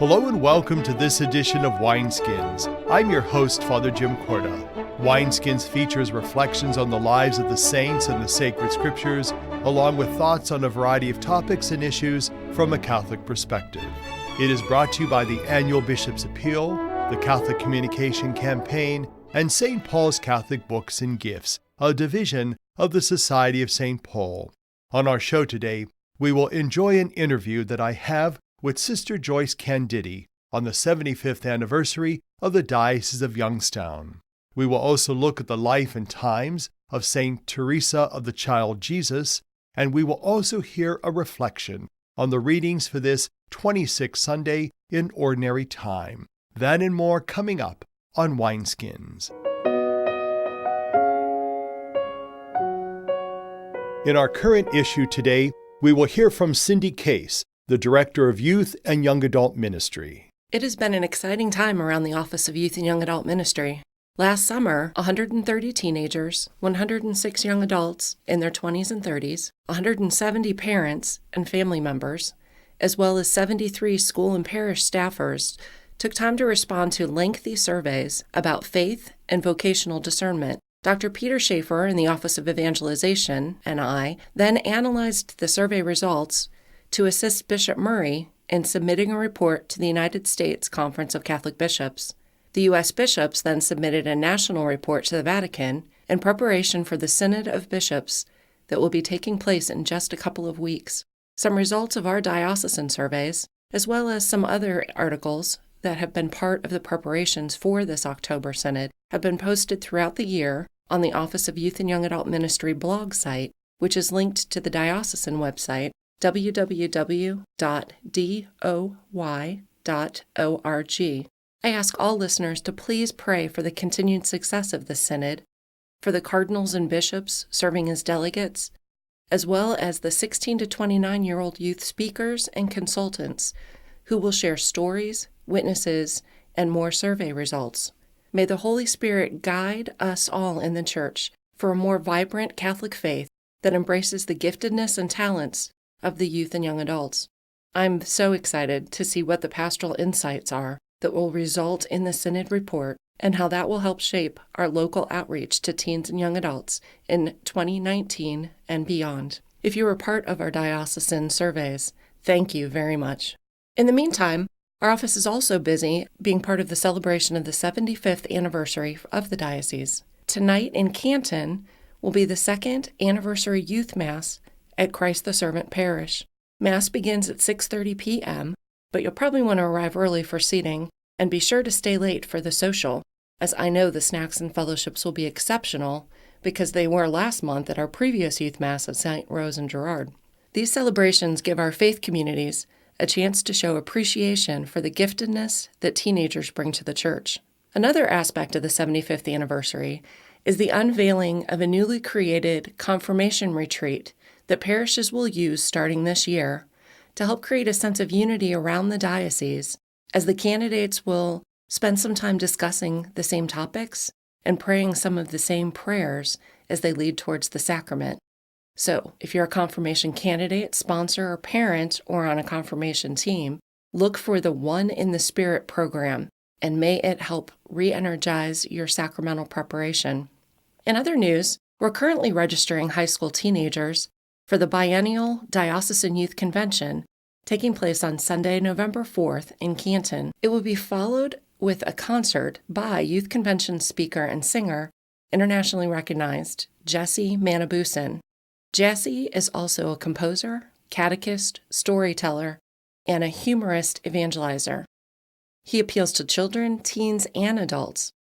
Hello and welcome to this edition of Winsskins. I'm your host, Father Jim Korda. Winsskins features reflections on the lives of the saints and the sacred scriptures, along with thoughts on a variety of topics and issues from a Catholic perspective. It is brought to you by the annual Bishop's Appeal, the Catholic Communication Campaign, and St. Paul's Catholic Books and Gifts, a division of the Society of St. Paul. On our show today, we will enjoy an interview that I have with Sister Joyce Candidi on the 75th anniversary of the Diocese of Youngstown. We will also look at the life and times of Saint Terese of the Child Jesus, and we will also hear a reflection on the readings for this 26th Sunday in Ordinary Time. That and more coming up on Winsskins. In our current issue today, we will hear from Cindee Case, the Director of Youth and Young Adult Ministry. It has been an exciting time around the Office of Youth and Young Adult Ministry. Last summer, 130 teenagers, 106 young adults in their 20s and 30s, 170 parents and family members, as well as 73 school and parish staffers took time to respond to lengthy surveys about faith and vocational discernment. Dr. Peter Schaefer in the Office of Evangelization and I then analyzed the survey results to assist Bishop Murray in submitting a report to the United States Conference of Catholic Bishops. The U.S. bishops then submitted a national report to the Vatican in preparation for the Synod of Bishops that will be taking place in just a couple of weeks. Some results of our diocesan surveys, as well as some other articles that have been part of the preparations for this October Synod, have been posted throughout the year on the Office of Youth and Young Adult Ministry blog site, which is linked to the diocesan website, www.doy.org. I ask all listeners to please pray for the continued success of the Synod, for the cardinals and bishops serving as delegates, as well as the 16 to 29-year-old youth speakers and consultants who will share stories, witnesses, and more survey results. May the Holy Spirit guide us all in the Church for a more vibrant Catholic faith that embraces the giftedness and talents of the youth and young adults. I'm so excited to see what the pastoral insights are that will result in the Synod report and how that will help shape our local outreach to teens and young adults in 2019 and beyond. If you were part of our diocesan surveys, thank you very much. In the meantime, our office is also busy being part of the celebration of the 75th anniversary of the diocese. Tonight in Canton will be the second anniversary youth mass at Christ the Servant Parish. Mass begins at 6:30 p.m., but you'll probably want to arrive early for seating and be sure to stay late for the social, as I know the snacks and fellowships will be exceptional because they were last month at our previous youth mass at St. Rose and Girard. These celebrations give our faith communities a chance to show appreciation for the giftedness that teenagers bring to the church. Another aspect of the 75th anniversary is the unveiling of a newly created confirmation retreat that parishes will use starting this year to help create a sense of unity around the diocese, as the candidates will spend some time discussing the same topics and praying some of the same prayers as they lead towards the sacrament. So, if you're a confirmation candidate, sponsor, or parent, or on a confirmation team, look for the One in the Spirit program, and may it help re-energize your sacramental preparation. In other news, we're currently registering high school teenagers for the biennial Diocesan Youth Convention taking place on Sunday, November 4th in Canton. It will be followed with a concert by Youth Convention speaker and singer, internationally recognized Jesse Manibusan. Jesse is also a composer, catechist, storyteller, and a humorist evangelizer. He appeals to children, teens, and adults.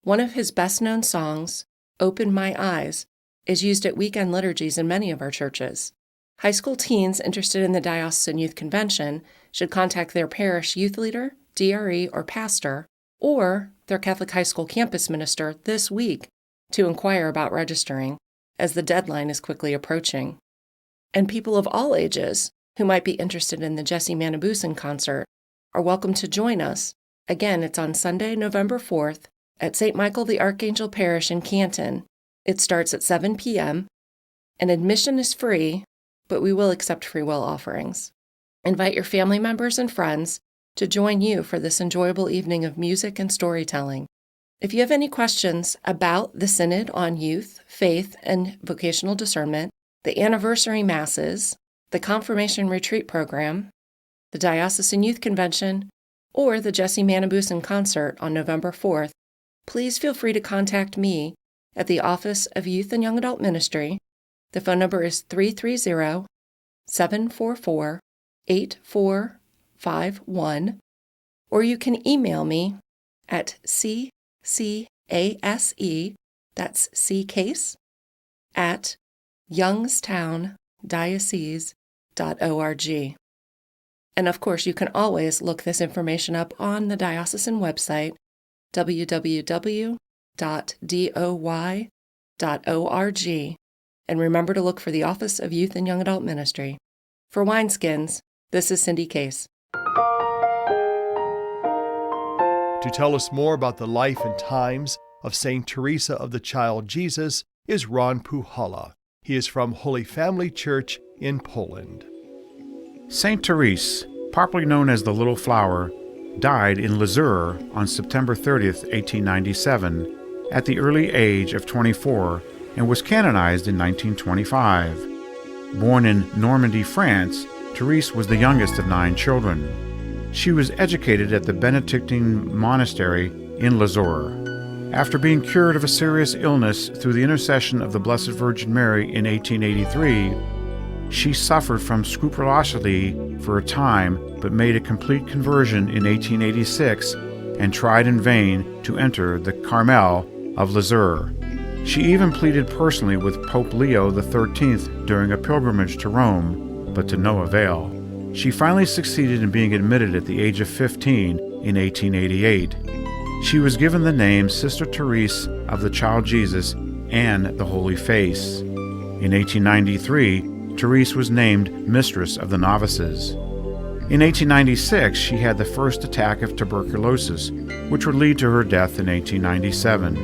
One of his best-known songs, Open My Eyes, is used at weekend liturgies in many of our churches. High school teens interested in the Diocesan Youth Convention should contact their parish youth leader, DRE, or pastor, or their Catholic high school campus minister this week to inquire about registering, as the deadline is quickly approaching. And people of all ages who might be interested in the Jesse Manibusan concert are welcome to join us. Again, it's on Sunday, November 4th at St. Michael the Archangel Parish in Canton. It starts at 7 p.m., and admission is free, but we will accept free will offerings. Invite your family members and friends to join you for this enjoyable evening of music and storytelling. If you have any questions about the Synod on youth, faith, and vocational discernment, the anniversary masses, the confirmation retreat program, the Diocesan Youth Convention, or the Jesse Manabusen concert on November 4th, please feel free to contact me at the Office of Youth and Young Adult Ministry. The phone number is 330-744-8451, or you can email me at ccase, that's C Case, at youngstowndiocese.org. And of course, you can always look this information up on the diocesan website, www.doy.org. And remember to look for the Office of Youth and Young Adult Ministry. For Winsskins, this is Cindee Case. To tell us more about the life and times of St. Terese of the Child Jesus is Ron Puhala. He is from Holy Family Church in Poland. Saint Terese, popularly known as the Little Flower, died in Lisieux on September 30th, 1897, at the early age of 24, and was canonized in 1925. Born in Normandy, France, Terese was the youngest of 9 children. She was educated at the Benedictine monastery in Lisieux. After being cured of a serious illness through the intercession of the Blessed Virgin Mary in 1883, she suffered from scrupulosity for a time, but made a complete conversion in 1886 and tried in vain to enter the Carmel of Lisieux. She even pleaded personally with Pope Leo XIII during a pilgrimage to Rome, but to no avail. She finally succeeded in being admitted at the age of 15 in 1888. She was given the name Sister Terese of the Child Jesus and the Holy Face. In 1893, Terese was named Mistress of the Novices. In 1896, she had the first attack of tuberculosis, which would lead to her death in 1897.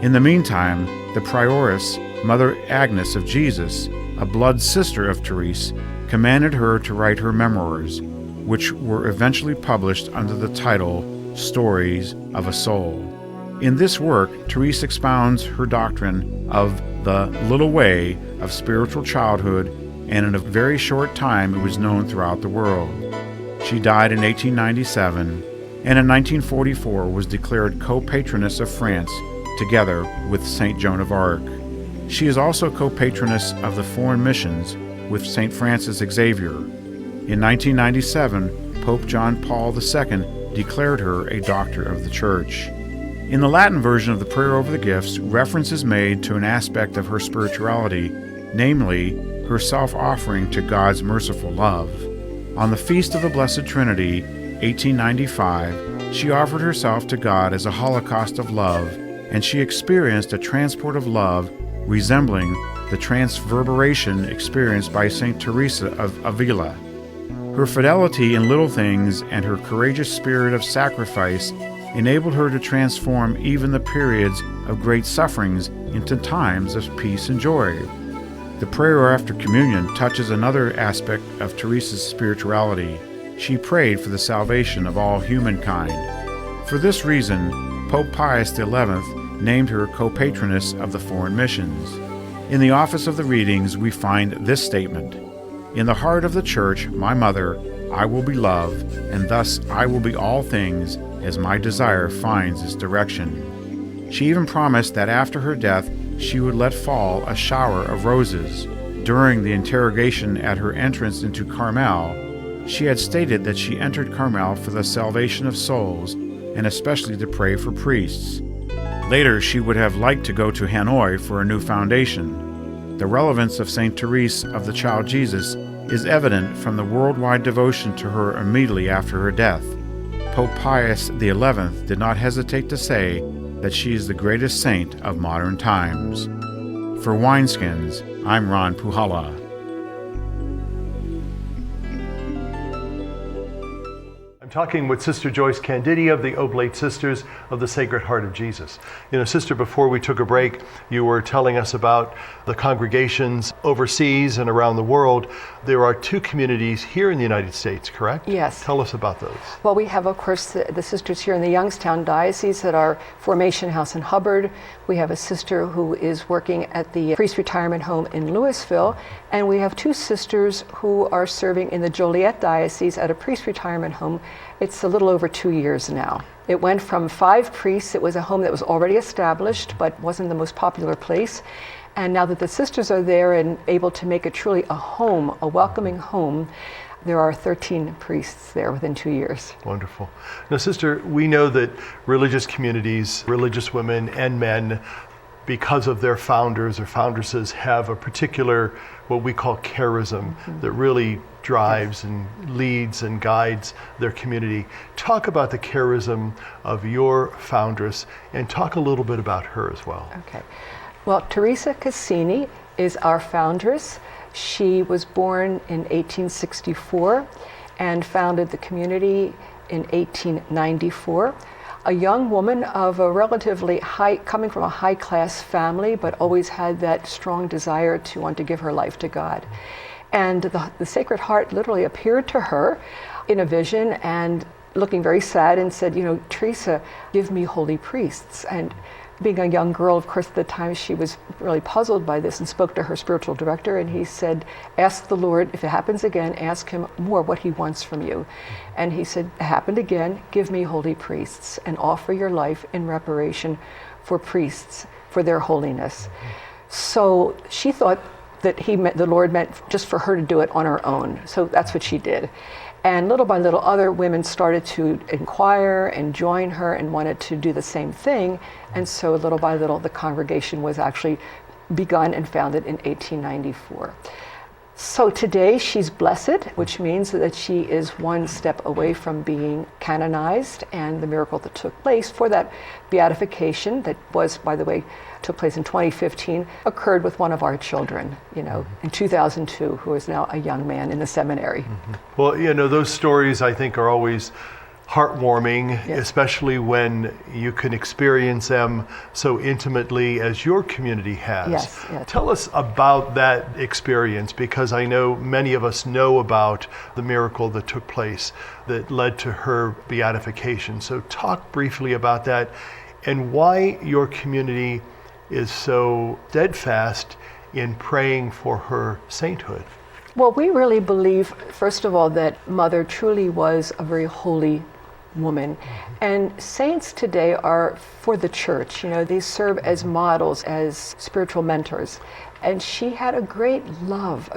In the meantime, the prioress, Mother Agnes of Jesus, a blood sister of Terese, commanded her to write her memoirs, which were eventually published under the title Stories of a Soul. In this work, Terese expounds her doctrine of the little way of spiritual childhood, and in a very short time it was known throughout the world. She died in 1897, and in 1944 was declared co-patroness of France, together with St. Joan of Arc. She is also co-patroness of the foreign missions with St. Francis Xavier. In 1997, Pope John Paul II declared her a Doctor of the Church. In the Latin version of the Prayer over the Gifts, reference is made to an aspect of her spirituality, namely, her self-offering to God's merciful love. On the Feast of the Blessed Trinity, 1895, she offered herself to God as a holocaust of love, and she experienced a transport of love resembling the transverberation experienced by St. Teresa of Avila. Her fidelity in little things and her courageous spirit of sacrifice enabled her to transform even the periods of great sufferings into times of peace and joy. The prayer after communion touches another aspect of Teresa's spirituality. She prayed for the salvation of all humankind. For this reason, Pope Pius XI named her co-patroness of the foreign missions. In the Office of the Readings, we find this statement: "In the heart of the Church, my mother, I will be loved, and thus I will be all things as my desire finds its direction." She even promised that after her death, she would let fall a shower of roses. During the interrogation at her entrance into Carmel, she had stated that she entered Carmel for the salvation of souls, and especially to pray for priests. Later, she would have liked to go to Hanoi for a new foundation. The relevance of St. Terese of the Child Jesus is evident from the worldwide devotion to her immediately after her death. Pope Pius XI did not hesitate to say that she is the greatest saint of modern times. For Winsskins, I'm Ron Puhala. talking with Sister Joyce Candidi of the Oblate Sisters of the Sacred Heart of Jesus. Sister, before we took a break, you were telling us about the congregations overseas and around the world. There are 2 communities here in the United States, correct? Yes. Tell us about those. Well, we have, of course, the sisters here in the Youngstown Diocese at our Formation House in Hubbard. We have a sister who is working at the Priest Retirement Home in Louisville. And we have 2 sisters who are serving in the Joliet Diocese at a priest retirement home. It's a little over 2 years now. It went from 5 priests. It was a home that was already established, but wasn't the most popular place. And now that the sisters are there and able to make it truly a home, a welcoming home, there are 13 priests there within 2 years. Wonderful. Now, Sister, we know that religious communities, religious women and men, because of their founders or foundresses, have a particular, what we call charism, that really drives and leads and guides their community. Talk about the charism of your foundress and talk a little bit about her as well. Okay. Well, Terese Cassini is our foundress. She was born in 1864 and founded the community in 1894. A young woman of a relatively coming from a high-class family, but always had that strong desire to want to give her life to God. And the Sacred Heart literally appeared to her in a vision and looking very sad and said, Teresa, give me holy priests. And being a young girl, of course, at the time, she was really puzzled by this and spoke to her spiritual director, and he said, ask the Lord, if it happens again, ask him more what he wants from you. And he said, it happened again, give me holy priests and offer your life in reparation for priests, for their holiness. So she thought that the Lord meant just for her to do it on her own. So that's what she did. And little by little, other women started to inquire and join her and wanted to do the same thing. And so little by little, the congregation was actually begun and founded in 1894. So today she's blessed, which means that she is one step away from being canonized, and the miracle that took place for that beatification that was, by the way, took place in 2015, occurred with one of our children, in 2002, who is now a young man in the seminary. Mm-hmm. Well, those stories I think are always heartwarming, yes, especially when you can experience them so intimately as your community has. Yes, yes. Tell us about that experience, because I know many of us know about the miracle that took place that led to her beatification. So talk briefly about that and why your community is so steadfast in praying for her sainthood. Well, we really believe, first of all, that Mother truly was a very holy woman. And saints today are for the church. They serve as models, as spiritual mentors. And she had a great love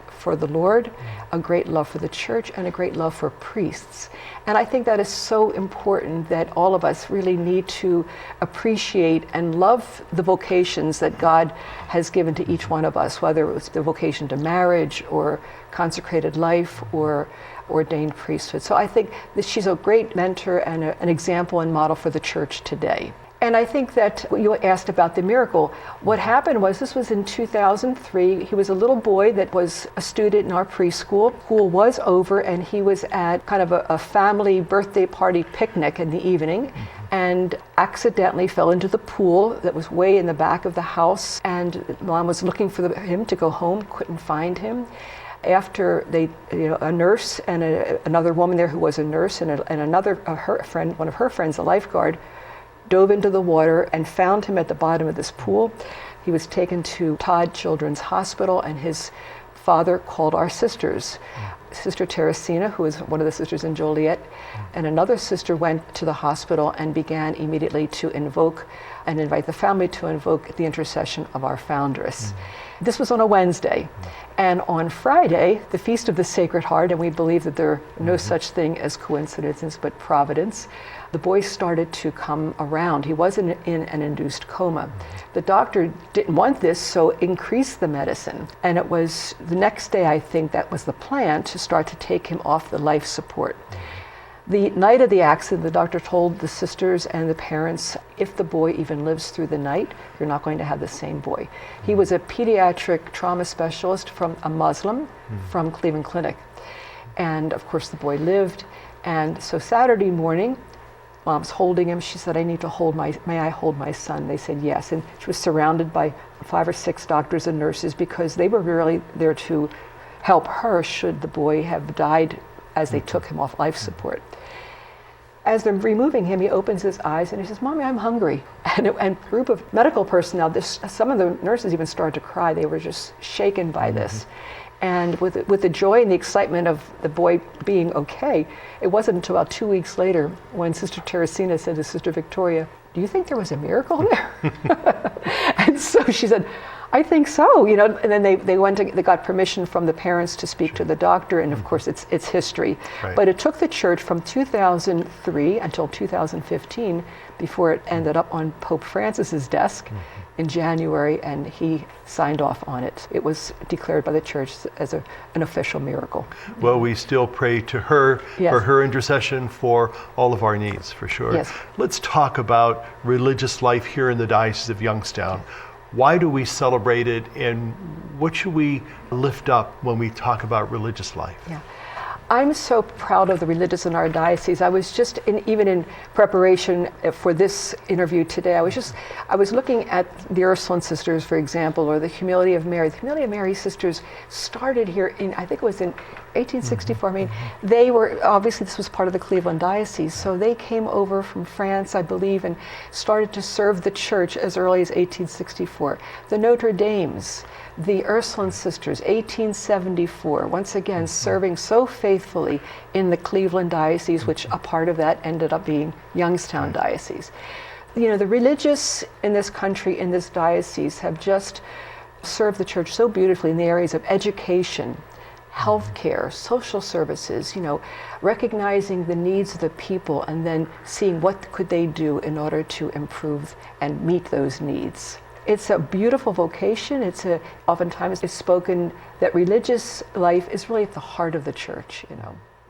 for the Lord, a great love for the church, and a great love for priests. And I think that is so important, that all of us really need to appreciate and love the vocations that God has given to each one of us, whether it was the vocation to marriage or consecrated life or ordained priesthood. So I think that she's a great mentor and an example and model for the church today. And I think that you asked about the miracle. What happened was, this was in 2003. He was a little boy that was a student in our preschool. School was over, and he was at kind of a family birthday party picnic in the evening, and accidentally fell into the pool that was way in the back of the house. And Mom was looking for him to go home, couldn't find him. After a nurse and another woman there who was a nurse and another her friend, one of her friends, a lifeguard, dove into the water and found him at the bottom of this pool. He was taken to Todd Children's Hospital, and his father called our sisters. Sister Teresina, who is one of the sisters in Joliet, and another sister went to the hospital and began immediately to invoke and invite the family to invoke the intercession of our foundress. This was on a Wednesday. And on Friday, the Feast of the Sacred Heart, and we believe that there are no such thing as coincidences but providence, the boy started to come around. He was in an induced coma. The doctor didn't want this, so increased the medicine. And it was the next day, I think, that was the plan, to start to take him off the life support. The night of the accident, the doctor told the sisters and the parents, if the boy even lives through the night, you're not going to have the same boy. He was a pediatric trauma specialist from a Muslim from Cleveland Clinic. And of course the boy lived, And so Saturday morning, Mom's holding him. She said, may I hold my son? They said yes. And she was surrounded by 5 or 6 doctors and nurses because they were really there to help her should the boy have died as they took him off life support. As they're removing him, he opens his eyes and he says, "Mommy, I'm hungry." And a group of medical personnel, some of the nurses even started to cry. They were just shaken by this. And with the joy and the excitement of the boy being okay, it wasn't until about 2 weeks later when Sister Teresina said to Sister Victoria, "Do you think there was a miracle there?" And so she said, "I think so." And then they got permission from the parents to speak to the doctor, and of course it's history. Right. But it took the church from 2003 until 2015 before it ended up on Pope Francis's desk in January, and he signed off on it. It was declared by the church as an official miracle. Well, we still pray to her Yes. for her intercession for all of our needs, for sure. Yes. Let's talk about religious life here in the Diocese of Youngstown. Why do we celebrate it, and what should we lift up when we talk about religious life? Yeah. I'm so proud of the religious in our diocese. I was just even in preparation for this interview today, I was looking at the Ursuline Sisters, for example, or the Humility of Mary. The Humility of Mary Sisters started here I think it was in 1864. I mean, they were, obviously this was part of the Cleveland Diocese, so they came over from France, I believe, and started to serve the church as early as 1864. The Notre Dames, the Ursuline Sisters, 1874, once again serving so faithfully in the Cleveland Diocese, which a part of that ended up being Youngstown Diocese. The religious in this country, in this diocese, have just served the church so beautifully in the areas of education, healthcare, social services, recognizing the needs of the people and then seeing what could they do in order to improve and meet those needs. It's a beautiful vocation. Oftentimes it's spoken that religious life is really at the heart of the church,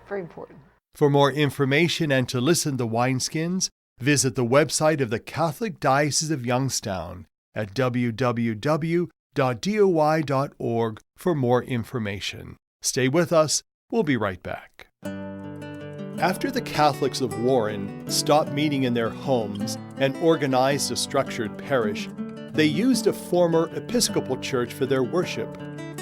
very important. For more information and to listen to Winsskins, visit the website of the Catholic Diocese of Youngstown at www.doi.org for more information. Stay with us. We'll be right back. After the Catholics of Warren stopped meeting in their homes and organized a structured parish, they used a former Episcopal church for their worship.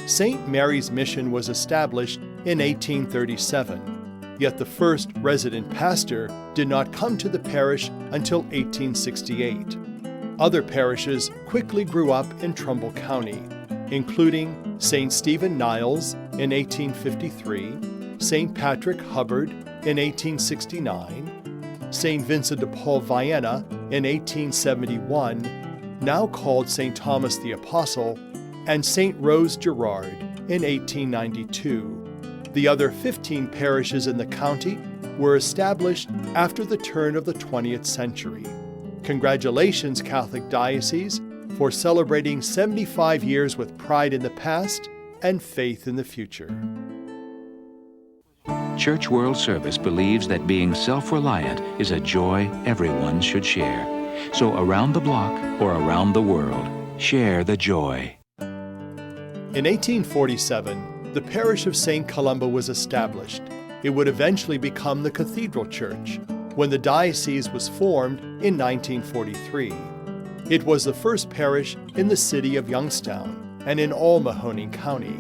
St. Mary's Mission was established in 1837, yet the first resident pastor did not come to the parish until 1868. Other parishes quickly grew up in Trumbull County, including St. Stephen Niles in 1853, St. Patrick Hubbard in 1869, St. Vincent de Paul Vienna in 1871, now called St. Thomas the Apostle, and St. Rose Gerard in 1892. The other 15 parishes in the county were established after the turn of the 20th century. Congratulations, Catholic Diocese, for celebrating 75 years with pride in the past and faith in the future. Church World Service believes that being self-reliant is a joy everyone should share. So around the block or around the world, share the joy. In 1847, the parish of St. Columba was established. It would eventually become the Cathedral Church when the diocese was formed in 1943. It was the first parish in the city of Youngstown and in all Mahoning County.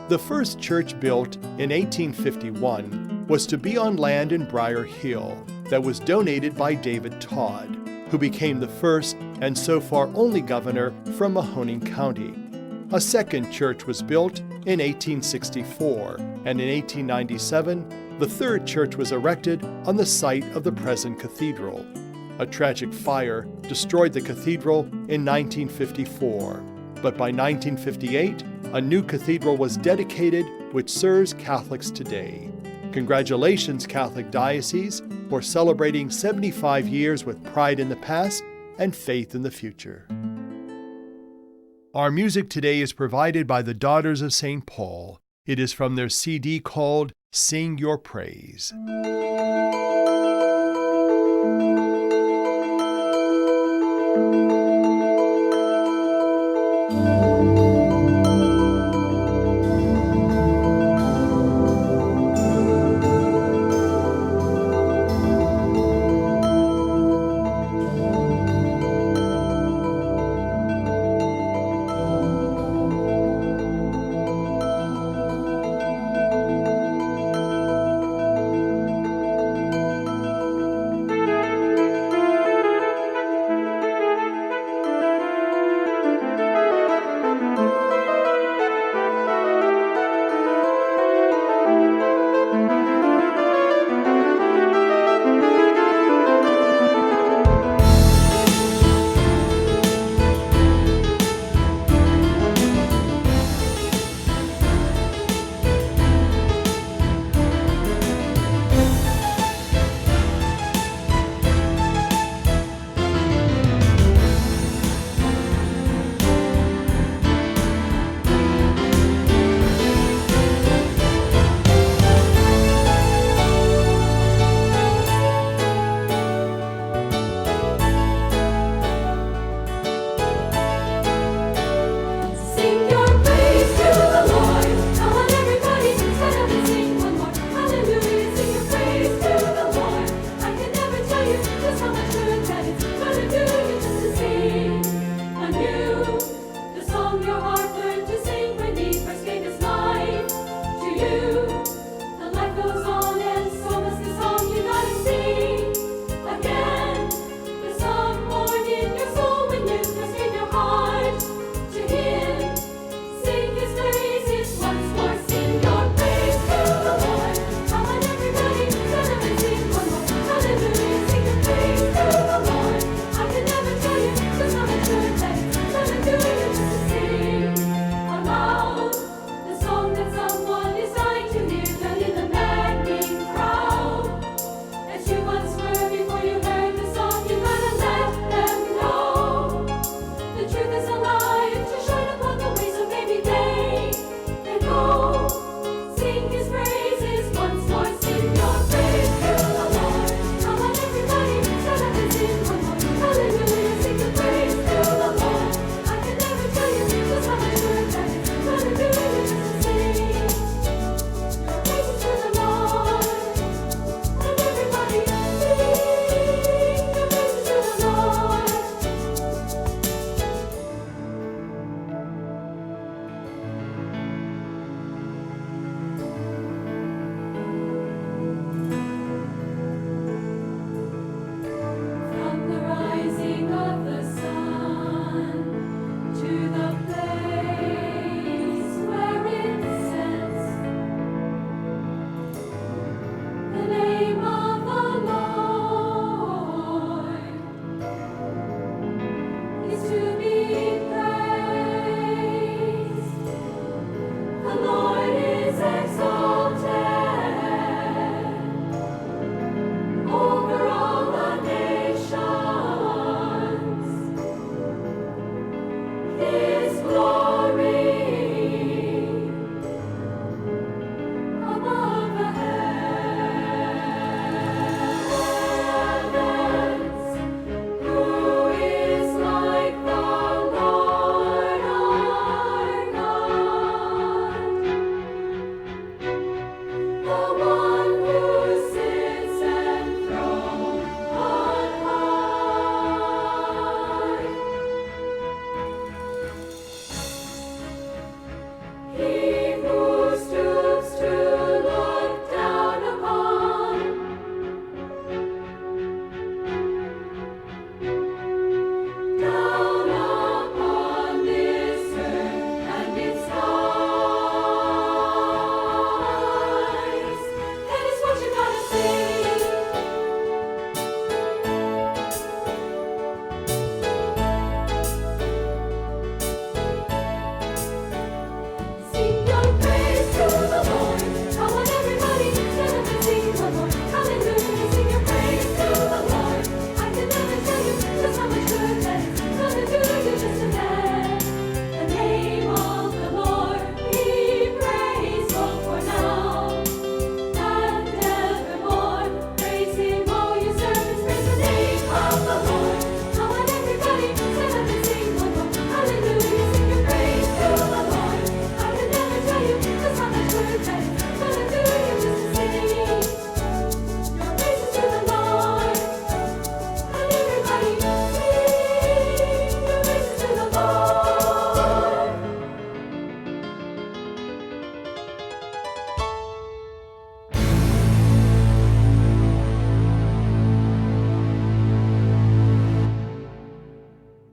The first church built in 1851 was to be on land in Briar Hill that was donated by David Todd, who became the first and so far only governor from Mahoning County. A second church was built in 1864, and in 1897, the third church was erected on the site of the present cathedral. A tragic fire destroyed the cathedral in 1954, but by 1958, a new cathedral was dedicated which serves Catholics today. Congratulations, Catholic Diocese, for celebrating 75 years with pride in the past and faith in the future. Our music today is provided by the Daughters of St. Paul. It is from their CD called Sing Your Praise.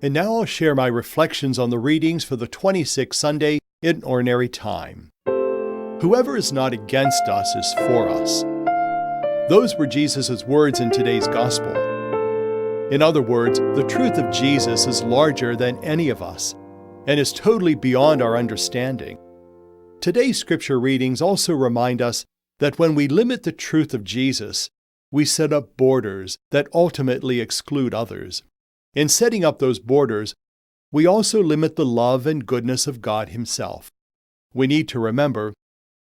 And now I'll share my reflections on the readings for the 26th Sunday in Ordinary Time. Whoever is not against us is for us. Those were Jesus' words in today's Gospel. In other words, the truth of Jesus is larger than any of us and is totally beyond our understanding. Today's Scripture readings also remind us that when we limit the truth of Jesus, we set up borders that ultimately exclude others. In setting up those borders, we also limit the love and goodness of God Himself. We need to remember,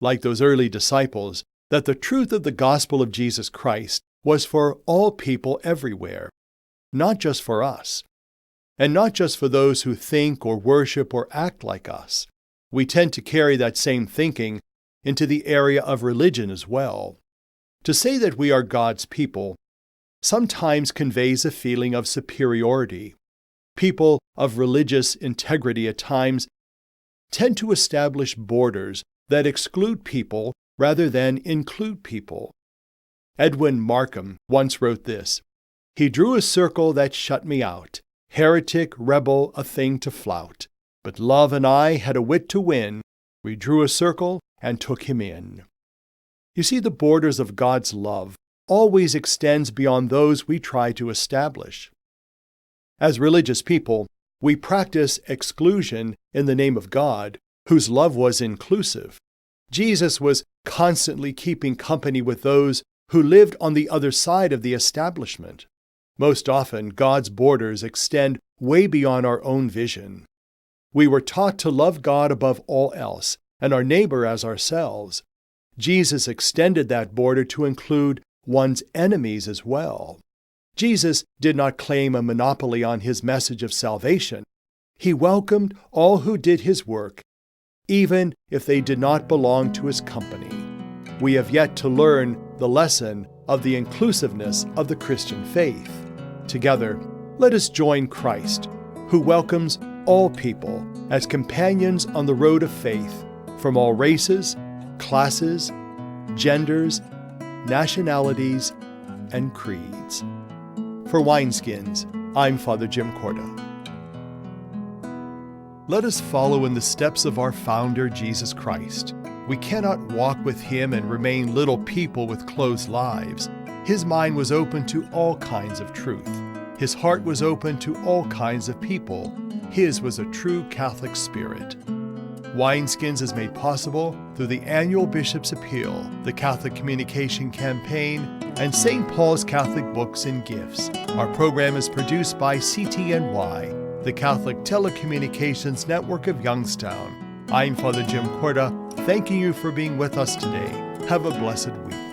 like those early disciples, that the truth of the gospel of Jesus Christ was for all people everywhere, not just for us, and not just for those who think or worship or act like us. We tend to carry that same thinking into the area of religion as well. To say that we are God's people sometimes conveys a feeling of superiority. People of religious integrity at times tend to establish borders that exclude people rather than include people. Edwin Markham once wrote this: "He drew a circle that shut me out, heretic, rebel, a thing to flout. But love and I had a wit to win, we drew a circle and took him in." You see, the borders of God's love always extends beyond those we try to establish. As religious people, we practice exclusion in the name of God, whose love was inclusive. Jesus was constantly keeping company with those who lived on the other side of the establishment. Most often, God's borders extend way beyond our own vision. We were taught to love God above all else, and our neighbor as ourselves. Jesus extended that border to include one's enemies as well. Jesus did not claim a monopoly on His message of salvation. He welcomed all who did His work, even if they did not belong to His company. We have yet to learn the lesson of the inclusiveness of the Christian faith. Together, let us join Christ, who welcomes all people as companions on the road of faith from all races, classes, genders, nationalities, and creeds. For Winsskins, I'm Father Jim Korda. Let us follow in the steps of our founder, Jesus Christ. We cannot walk with Him and remain little people with closed lives. His mind was open to all kinds of truth. His heart was open to all kinds of people. His was a true Catholic spirit. Winsskins is made possible through the annual Bishop's Appeal, the Catholic Communication Campaign, and St. Paul's Catholic Books and Gifts. Our program is produced by CTNY, the Catholic Telecommunications Network of Youngstown. I'm Father Jim Korda, thanking you for being with us today. Have a blessed week.